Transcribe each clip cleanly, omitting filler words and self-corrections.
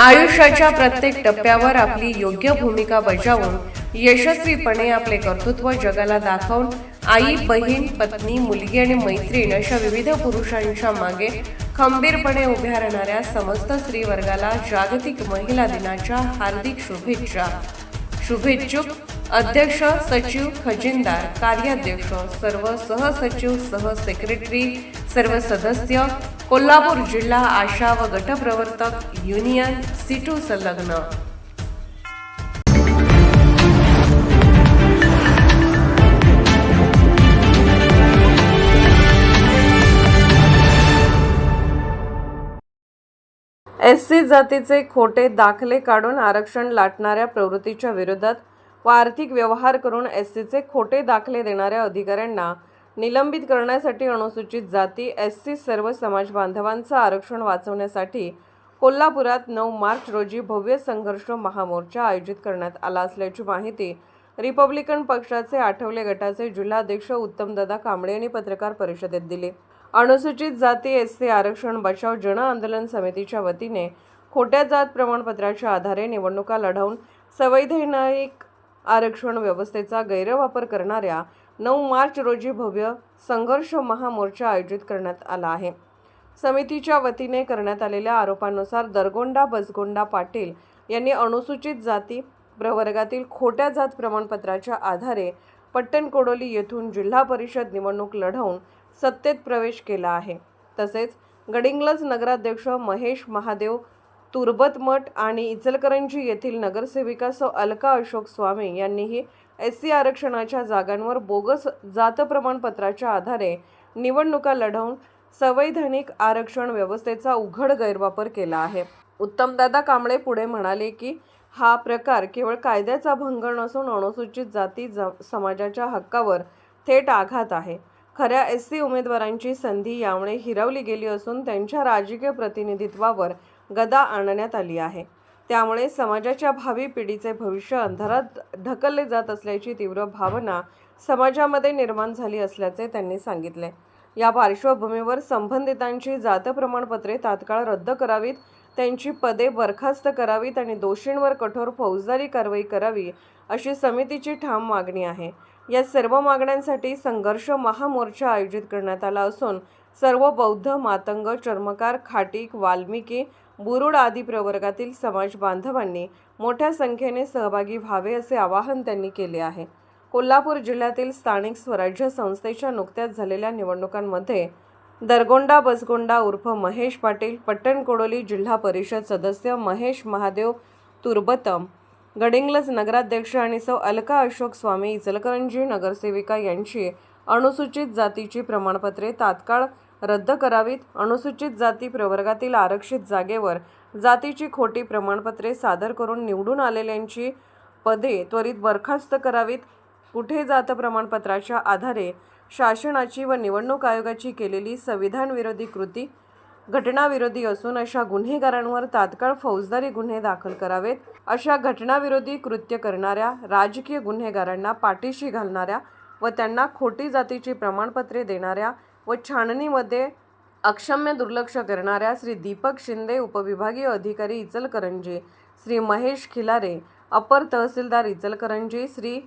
आयुष्याच्या प्रत्येक टप्प्यावर आपली योग्य भूमिका बजावून यशस्वीपणे आपले कर्तृत्व जगाला दाखवून आई, बहीण, पत्नी, मुलगी आणि मैत्रीण अशा विविध पुरुषांच्या मागे खंबीरपणे उभ्या राहणाऱ्या समस्त स्त्रीवर्गाला जागतिक महिला दिनाच्या हार्दिक शुभेच्छा. शुभेच्छुक अध्यक्ष, सचिव, खजिनदार, कार्याध्यक्ष, सर्व सहसचिव, सहसेक्रेटरी, सर्व सदस्य, कोल्हापूर जिल्हा आशा व गटप्रवर्तक युनियन सीटू संलग्न. एससी जातीचे खोटे दाखले काढून आरक्षण लाटणाऱ्या प्रवृत्तीच्या विरोधात व आर्थिक व्यवहार करून एससीचे खोटे दाखले देणाऱ्या अधिकाऱ्यांना निलंबित करण्यासाठी अनुसूचित जाती एससी सर्व समाज बांधवांचं आरक्षण वाचवण्यासाठी कोल्हापुरात 9 मार्च रोजी भव्य संघर्ष महामोर्चा आयोजित करण्यात आला असल्याची माहिती रिपब्लिकन पक्षाचे आठवले गटाचे जिल्हाध्यक्ष उत्तमदादा कांबळे यांनी पत्रकार परिषदेत दिली. अनुसूचित जाती एससी आरक्षण बचाव जन आंदोलन समितीच्या वतीने खोट्या जात प्रमाणपत्राच्या आधारे निवडणुका लढवून संवैधानिक आरक्षण व्यवस्थेचा गैरवापर करणाऱ्या 9 मार्च रोजी भव्य संघर्ष महामोर्चा आयोजित करण्यात आला आहे. समितीच्या वतीने करण्यात आलेल्या आरोपांनुसार दरगोंडा बसगोंडा पाटील यांनी अनुसूचित जाती प्रवर्गातील खोट्या जात प्रमाणपत्राच्या आधारे पट्टणकोडोली येथून जिल्हा परिषद निवडणूक लढवून सत्तेत प्रवेश केला आहे. तसेच गडिंग्लज नगराध्यक्ष महेश महादेव तुर्बतमठ आणि इचलकरंजी येथील नगरसेविका सौ अलका अशोक स्वामी यांनीही एससी आरक्षणाच्या जागांवर बोगस जात प्रमाणपत्राच्या आधारे निवडणुका लढवून संवैधानिक आरक्षण व्यवस्थेचा उघड गैरवापर केला आहे. उत्तमदादा कांबळे पुढे म्हणाले की हा प्रकार केवळ कायद्याचा भंग नसून अनुसूचित जाती समाजाच्या हक्कावर थेट आघात आहे. खऱ्या एससी उमेदवारांची संधी यामुळे हिरावली गेली असून त्यांच्या राजकीय प्रतिनिधित्वावर गदा आणण्यात आली आहे. त्यामुळे समाजाच्या भावी पिढीचे भविष्य अंधारात ढकलले जात असल्याची तीव्र भावना समाजामध्ये निर्माण झाली असल्याचे त्यांनी सांगितले. या पार्श्वभूमीवर संबंधितांची जात प्रमाणपत्रे तात्काळ रद्द करावीत, त्यांची पदे बरखास्त करावीत आणि दोषींवर कठोर फौजदारी कारवाई करावी अशी समितीची ठाम मागणी आहे. या सर्व मागण्यांसाठी संघर्ष महामोर्चा आयोजित करण्यात आला असून सर्व बौद्ध, मातंग, चर्मकार, खाटीक, वाल्मिकी, बुरुड आदी प्रवर्गातील समाज बांधवांनी मोठ्या संख्येने सहभागी व्हावे असे आवाहन त्यांनी केले आहे. कोल्हापूर जिल्ह्यातील स्थानिक स्वराज्य संस्थेच्या नुकत्याच झालेल्या निवडणुकांमध्ये दरगोंडा बसगोंडा उर्फ महेश पाटील, पट्टणकोडोली जिल्हा परिषद सदस्य महेश महादेव तुर्बतम, गडिंग्लज नगराध्यक्ष आणि सौ अलका अशोक स्वामी, इचलकरंजी नगरसेविका यांची अनुसूचित जातीची प्रमाणपत्रे तात्काळ रद्द करावीत, अनुसूचित जाती प्रवर्गातील आरक्षित जागेवर जातीची खोटी प्रमाणपत्रे सादर करून निवडून आलेल्यांची पदे त्वरित बरखास्त करावीत, कुठे जात प्रमाणपत्राच्या आधारे शासनाची व निवडणूक आयोगाची केलेली संविधानविरोधी कृती घटनाविरोधी असून अशा गुन्हेगारांवर तात्काळ फौजदारी गुन्हे दाखल करावेत, अशा घटनाविरोधी कृत्य करणाऱ्या राजकीय गुन्हेगारांना पाठीशी घालणाऱ्या व त्यांना खोटी जातीची प्रमाणपत्रे देणाऱ्या व छाननीमध्ये अक्षम्य दुर्लक्ष करणाऱ्या श्री दीपक शिंदे, उपविभागीय अधिकारी इचलकरंजी, श्री महेश खिलारे, अपर तहसीलदार इचलकरंजी, श्री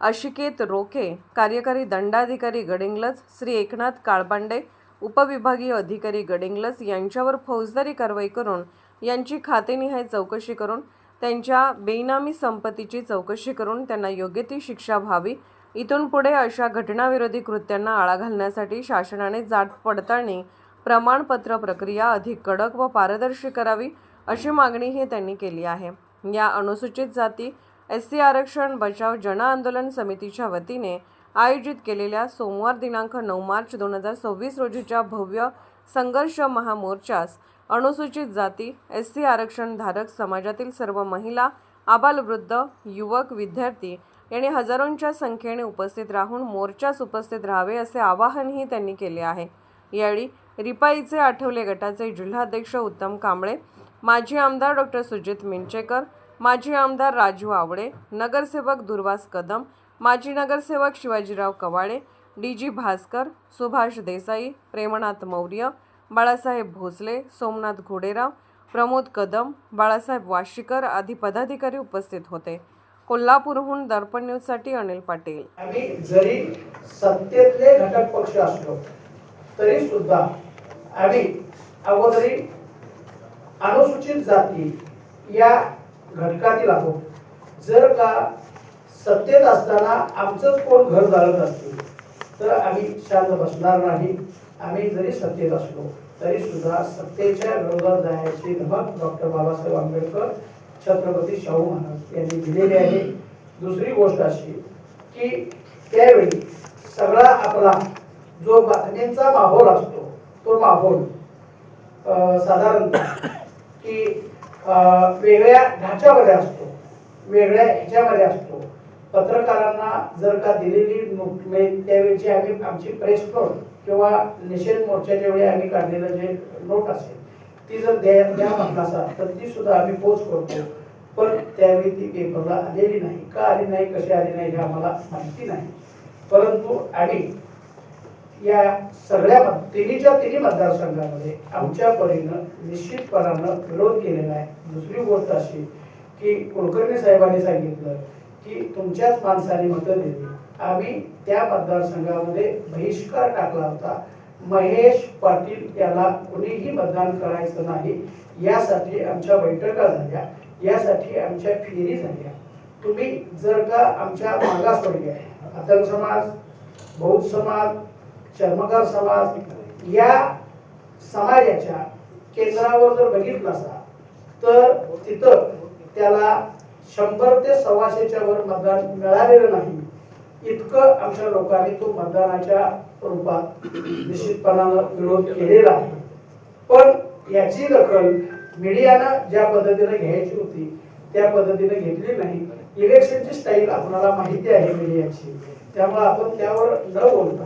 अशिकेत रोखे, कार्यकारी दंडाधिकारी गडिंग्लज, श्री एकनाथ काळबांडे, उपविभागीय अधिकारी गडिंग्लज यांच्यावर फौजदारी कारवाई करून यांची खातेनिहाय चौकशी करून त्यांच्या बेनामी संपत्तीची चौकशी करून त्यांना योग्य ती शिक्षा व्हावी. इथून पुढे अशा घटनाविरोधी कृत्यांना आळा घालण्यासाठी शासनाने जात पडताळणी प्रमाणपत्र प्रक्रिया अधिक कडक व पारदर्शी करावी अशी मागणीही त्यांनी केली आहे. या अनुसूचित जाती एससी आरक्षण बचाव जन आंदोलन समितीच्या वतीने आयोजित केलेल्या सोमवार दिनांक 9 मार्च 2026 रोजीच्या भव्य संघर्ष महामोर्चास अनुसूचित जाती एससी आरक्षण धारक समाजातील सर्व महिला, आबालवृद्ध, युवक, विद्यार्थी यांनी हजारोंच्या संख्येने उपस्थित राहून मोर्चास उपस्थित राहावे असे आवाहनही त्यांनी केले आहे. यावेळी रिपाईचे आठवले गटाचे जिल्हाध्यक्ष उत्तम कांबळे, माजी आमदार डॉ. सुजित मिंचेकर, माजी आमदार राजू आवडे, नगरसेवक दुर्वास कदम, माजी नगरसेवक शिवाजीराव कवाळे, डी.जी. भास्कर, सुभाष देसाई, प्रेमनाथ मौर्य, बाळासाहेब भोसले, सोमनाथ घोडेराव, प्रमोद कदम, बाळासाहेब वाशीकर आदी पदाधिकारी उपस्थित होते. कोल्हापूरहून दर्पण न्यूजसाठी अनिल पाटील. आम्ही जरी सत्तेतले घटक पक्ष असलो तरी सुद्धा आम्ही अगोदरी अनुसूचित जाती या घटकातील आहोत. जर का सत्तेत असताना आमचंच कोण घर चालत असतील तर आम्ही शांत बसणार नाही. आम्ही जरी सत्तेत असलो तरी सुद्धा सत्तेच्या विरोधात जाण्याची धमक डॉक्टर बाबासाहेब आंबेडकर, छत्रपती शाहू महाराज यांनी दिलेली आहे. दुसरी गोष्ट अशी की त्यावेळी सगळा आपला जो बातम्यांचा माहोल असतो तो माहोल साधारणतः की वेगळ्या ढाच्यामध्ये असतो, वेगळ्या ह्याच्यामध्ये असतो. पत्रकारांना जर का दिलेली नोट त्यावेळेची आमची प्रेस नोट किंवा निषेध मोर्चाच्या वेळी आम्ही काढलेलं जे नोट असेल ती जर द्या म्हटलं असेल तर ती सुद्धा आम्ही पोच करतो. पण त्यावेळी ती पेपरला आलेली नाही. का आली नाही, कशी आली नाही हे आम्हाला माहिती नाही. परंतु आम्ही या सगळ्या तिन्ही मतदारसंघामध्ये आमच्या परीनं निश्चितपणानं विरोध केलेला आहे. दुसरी गोष्ट अशी की कुलकर्णी साहेबांनी सांगितलं की तुमच्याच माणसाने मतं दिली. आम्ही त्या मतदारसंघामध्ये बहिष्कार टाकला होता. महेश पाटील याला कोणीही मतदान करायचं नाही यासाठी आमच्या बैठका झाल्या, यासाठी आमच्या फेरी झाल्या. तुम्ही जर का आमच्या मागासवर्गीय आतंक समाज, बौद्ध समाज, चर्मकार समाज या समाजाच्या केंद्रावर जर बघितलं असा तर तिथं त्याला 100 ते 125च्या वर मतदान मिळालेलं नाही. इतकं आमच्या लोकांनी तो मतदानाच्या रूपात निश्चितपणानं विरोध केलेला आहे. पण याची दखल मीडियानं ज्या पद्धतीने घ्यायची होती त्या पद्धतीने घेतली नाही. इलेक्शनची स्टाईल आपल्याला माहिती आहे मीडियाची, त्यामुळे आपण त्यावर न बोलता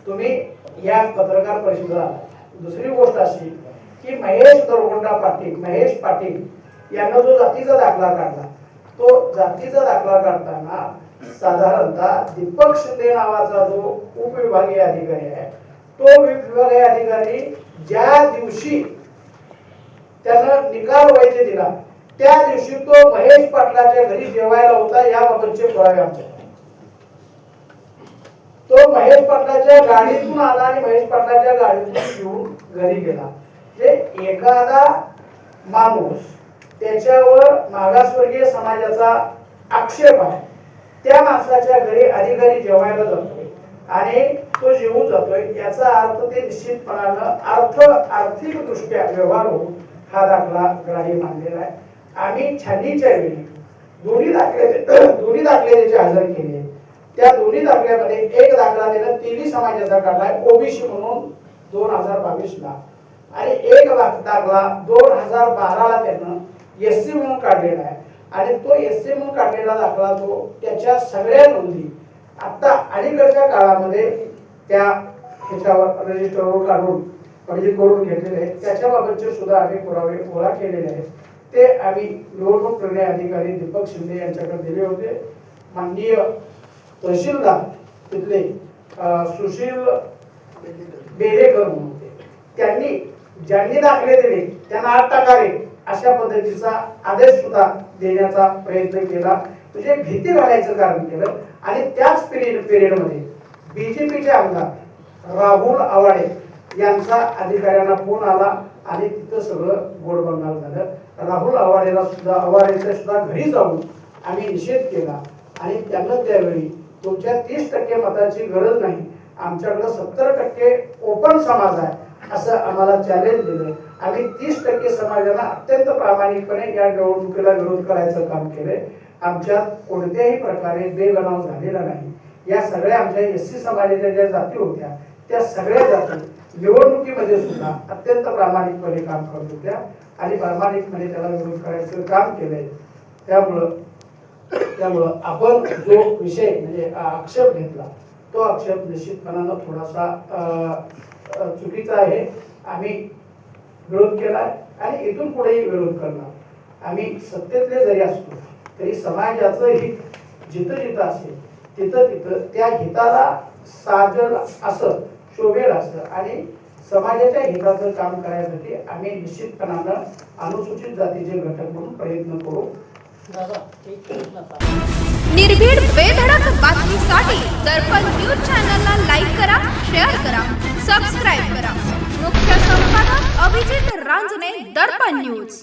तुम्ही या पत्रकार परिषदेला. दुसरी गोष्ट अशी की महेश पाटील यांना जो जातीचा दाखला काढला, तो जातीचा दाखला काढताना साधारणतः दीपक शिंदे नावाचा जो उपविभागीय अधिकारी आहे, तो विभागीय अधिकारी ज्या दिवशी त्यानं निकाल वैध दिला त्या दिवशी तो महेश पाटलाच्या घरी जेवायला होता. याबाबतचे पुरावे आमच्याकडे. तो महेश पाटलाच्या गाडीतून आला आणि महेश पाटलाच्या गाडीतून घेऊन घरी गेला. जे एखादा माणूस त्याच्यावर मागासवर्गीय समाजाचा आक्षेप आहे त्या माणसाच्या घरी अधिकारी जेवायला जातोय आणि तो जेवून जातोय, याचा अर्थ ते निश्चितपणानं आर्थिक दृष्ट्या व्यवहार होऊन हा दाखला ग्राह्य मानलेला आहे. आम्ही छाननीच्या वेळी दोन्ही दाखले त्याचे हजर केले. त्या दोन्ही दाखल्यामध्ये एक दाखला त्यानं तिन्ही समाजाचा काढलाय ओबीसी म्हणून 2022 ला, आणि एक दाखला 2012 त्यानं एससी म्हणून काढलेला आहे. आणि तो एससी म्हणून काढलेला दाखला तो त्याच्या सगळ्या नोंदी आता अलीकडच्या काळामध्ये त्या ह्याच्यावर रजिस्टरवर काढून म्हणजे करून घेतलेले आहेत. त्याच्याबाबतचे सुद्धा आम्ही पुरावे गोळा केलेले आहेत. ते आम्ही निवडणूक निर्णय अधिकारी दीपक शिंदे यांच्याकडे दिले होते. माननीय तहसीलदार तिथले सुशील बेलेकर म्हणून होते, त्यांनी ज्यांनी दाखले दिले त्यांना 8 टाका रे अशा पद्धतीचा आदेश सुद्धा देण्याचा प्रयत्न केला. म्हणजे भीती घालायचं कारण केलं. आणि त्याच पिरियडमध्ये बीजेपीचे आमदार राहुल आवाडे यांचा अधिकाऱ्यांना फोन आला आणि तिथं सगळं गोडबंगाल झालं. राहुल आवाडेच्या सुद्धा घरी जाऊन आम्ही निषेध केला आणि त्यांना त्यावेळी तुमच्या 30% मताची गरज नाही, आमच्याकडे 70% ओपन समाज आहे असं आम्हाला चॅलेंज दिलं. आम्ही 30% समाजाला अत्यंत प्रामाणिकपणे या निवडणुकीला विरोध करायचं काम केले. आमच्यात कोणत्याही प्रकारे बेबनाव झालेला नाही. या सगळ्या आमच्या एससी समाजाच्या ज्या जाती होत्या त्या सगळ्या जाती निवडणुकीमध्ये सुद्धा अत्यंत प्रामाणिकपणे काम करत होत्या आणि प्रामाणिकपणे त्याला विरोध करायचं काम केलंय. त्यामुळं आपण जो विषय म्हणजे आक्षेप घेतला तो आक्षेप निश्चितपणानं थोडासा चुकीचा आहे. आम्ही विरोध केला आणि इथून पुढेही विरोध करणार. आम्ही सत्तेतले जरी असतो तरी समाजाचं हित जिथं असेल तिथं त्या हिताला साजल असं शोभेल असं आणि समाजाच्या हिताचं काम करायसाठी आम्ही निश्चितपणानं अनुसूचित जातीचे घटक म्हणून प्रयत्न करू. निर्भीड बेधडक बातमीसाठी दर्पण न्यूज चॅनलला लाईक करा, शेअर करा, सबस्क्राईब करा. मुख्य संपादक अभिजित रांजणे, दर्पण न्यूज.